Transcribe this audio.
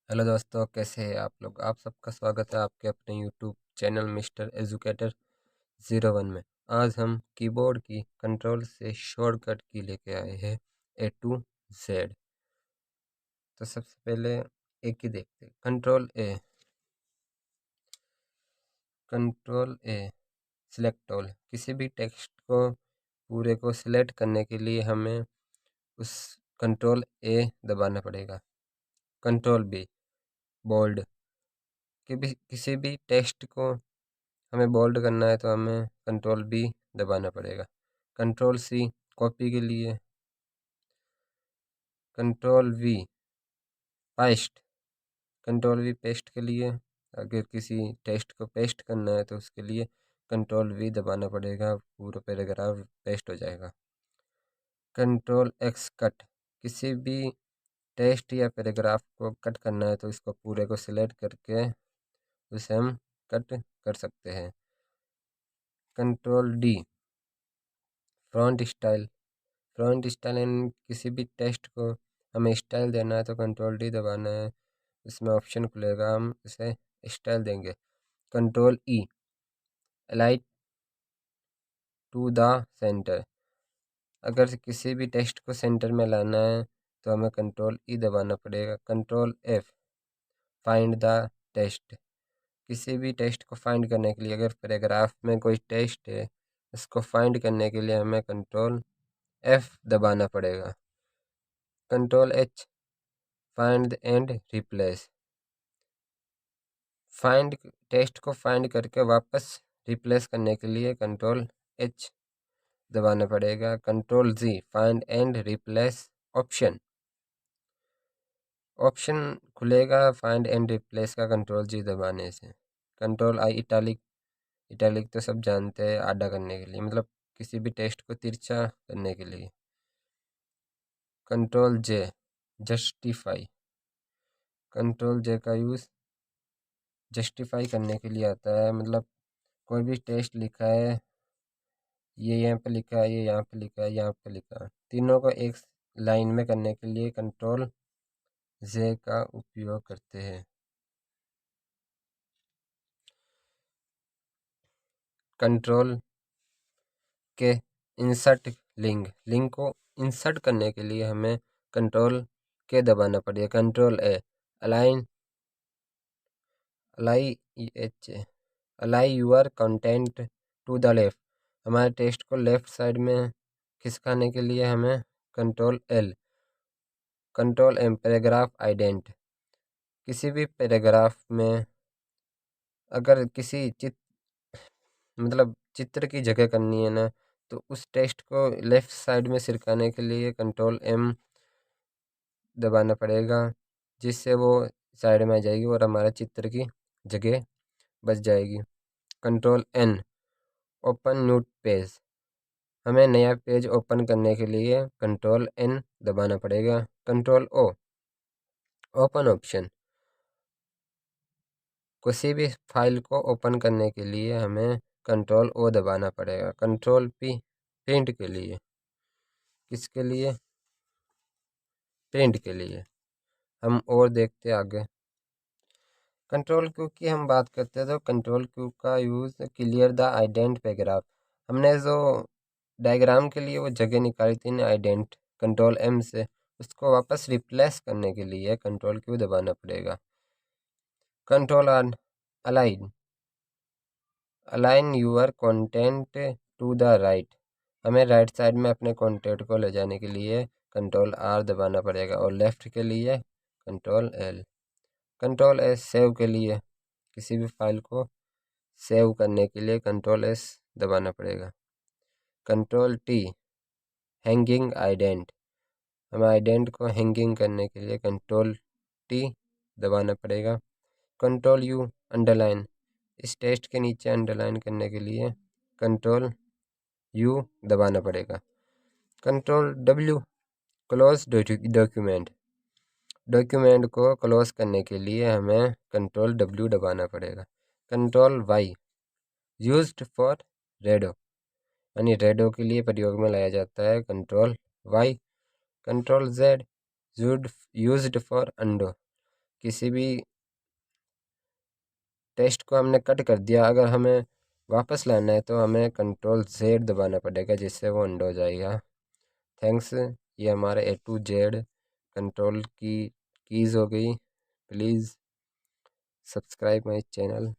Hello दोस्तों, कैसे हैं आप लोग। आप सबका स्वागत है आपके अपने यूट्यूब चैनल मिस्टर एजुकेटर 01 में। आज हम कीबोर्ड की कंट्रोल से शॉर्टकट की लेके आए हैं A to Z। तो सबसे पहले एक ही देखते हैं, कंट्रोल ए सिलेक्ट ऑल। किसी भी टेक्स्ट को पूरे को सिलेक्ट करने के लिए हमें उस कंट्रोल ए दबाना पड़ेगा। Control B bold. किसी भी टेक्स्ट को हमें बोल्ड करना है तो हमें कंट्रोल बी दबाना पड़ेगा। कंट्रोल सी कॉपी के लिए। Control we paste. Control we paste के लिए, अगर किसी टेक्स्ट को पेस्ट करना है तो उसके लिए कंट्रोल वी दबाना पड़ेगा, पूरा पैराग्राफ पेस्ट हो जाएगा। Control x cut. किसी भी टेक्स्ट या पैराग्राफ को कट करना है तो इसको पूरे को सिलेक्ट करके उसे हम कट कर सकते हैं। Control D front style. Front style यानी किसी भी टेक्स्ट को हमें स्टाइल देना है तो कंट्रोल डी दबाना है, इसमें ऑप्शन खुलेगा, हम इसे स्टाइल देंगे। Control E align to the centre. अगर किसी भी टेक्स्ट को सेंटर में लाना है तो हमें कंट्रोल ई दबाना पड़ेगा। Control F find the text. किसी भी टेक्स्ट को फाइंड करने के लिए, अगर पैराग्राफ में कोई टेक्स्ट है इसको फाइंड करने के लिए हमें कंट्रोल एफ दबाना पड़ेगा। Control H find and replace. Find text को फाइंड करके वापस रिप्लेस करने के लिए कंट्रोल एच दबाना पड़ेगा। Control G find and replace option. Option खुलेगा फाइंड एंड रिप्लेस का कंट्रोल जी दबाने से। Control I italic. इटैलिक तो सब जानते हैं, आड़ा करने के लिए, मतलब किसी भी टेक्स्ट को तिरछा करने के लिए। कंट्रोल जे जस्टिफाई। कंट्रोल जे का यूज़ जस्टिफाई करने के लिए आता है, मतलब कोई भी टेक्स्ट लिखा है, ये यहाँ पे लिखा है, ये यहाँ पे लिखा है, यहाँ पे लिखा है, तीनों को एक लाइन में करने के लिए कंट्रोल जे का उपयोग करते हैं। कंट्रोल के इंसर्ट लिंक। लिंक को इंसर्ट करने के लिए हमें कंट्रोल के दबाना पड़ेगा। Control A align Alai H Alai your content to the left. हमारे टेक्स्ट को लेफ्ट साइड में खिसकाने के लिए हमें control L. Control M paragraph आइडेंट। किसी भी पैराग्राफ में अगर किसी मतलब चित्र की जगह करनी है ना, तो उस टेक्स्ट को लेफ्ट साइड में सिरकाने के लिए कंट्रोल एम दबाना पड़ेगा, जिससे वो साइड में आ जाएगी और हमारा चित्र की जगह बच जाएगी। Control an open new page. हमें नया पेज ओपन करने के लिए कंट्रोल एन दबाना पड़ेगा। Control O open option. किसी भी फाइल को ओपन करने के लिए हमें कंट्रोल ओ दबाना पड़ेगा। कंट्रोल पी प्रिंट के लिए। किसके लिए? प्रिंट के लिए। हम और देखते आगे। कंट्रोल क्यू की हम बात करते हैं तो कंट्रोल क्यू का यूज़ क्लियर द आइडेंट पैराग्राफ। हमने जो डायग्राम के लिए वो जगह निकाली थी ना आइडेंट, कंट्रोल एम से, उसको वापस रिप्लेस करने के लिए कंट्रोल क्यू दबाना पड़ेगा। Control R align align your content to the right. हमें राइट साइड में अपने कंटेंट को ले जाने के लिए कंट्रोल आर दबाना पड़ेगा, और लेफ़्ट के लिए control L. Control S save के लिए, किसी भी फाइल को सेव करने के लिए कंट्रोल एस दबाना पड़ेगा। Control T hanging indent. हमें आइडेंट को हैंगिंग करने के लिए कंट्रोल टी दबाना पड़ेगा। Control you underline. इस टेक्स्ट के नीचे अंडरलाइन करने के लिए कंट्रोल यू दबाना पड़ेगा। Control W close document. Document को क्लोज करने के लिए हमें कंट्रोल डब्ल्यू दबाना पड़ेगा। Control Y used for redo, यानी रेडो के लिए प्रयोग में लाया जाता है control Y. Control Z used for undo. किसी भी टेक्स्ट को हमने कट कर दिया, अगर हमें वापस लाना है तो हमें Ctrl Z दबाना पड़ेगा, जिससे वो अंडो हो जाएगा। थैंक्स। ये हमारे A to Z कंट्रोल की कीज़ हो गई। Please subscribe my channel.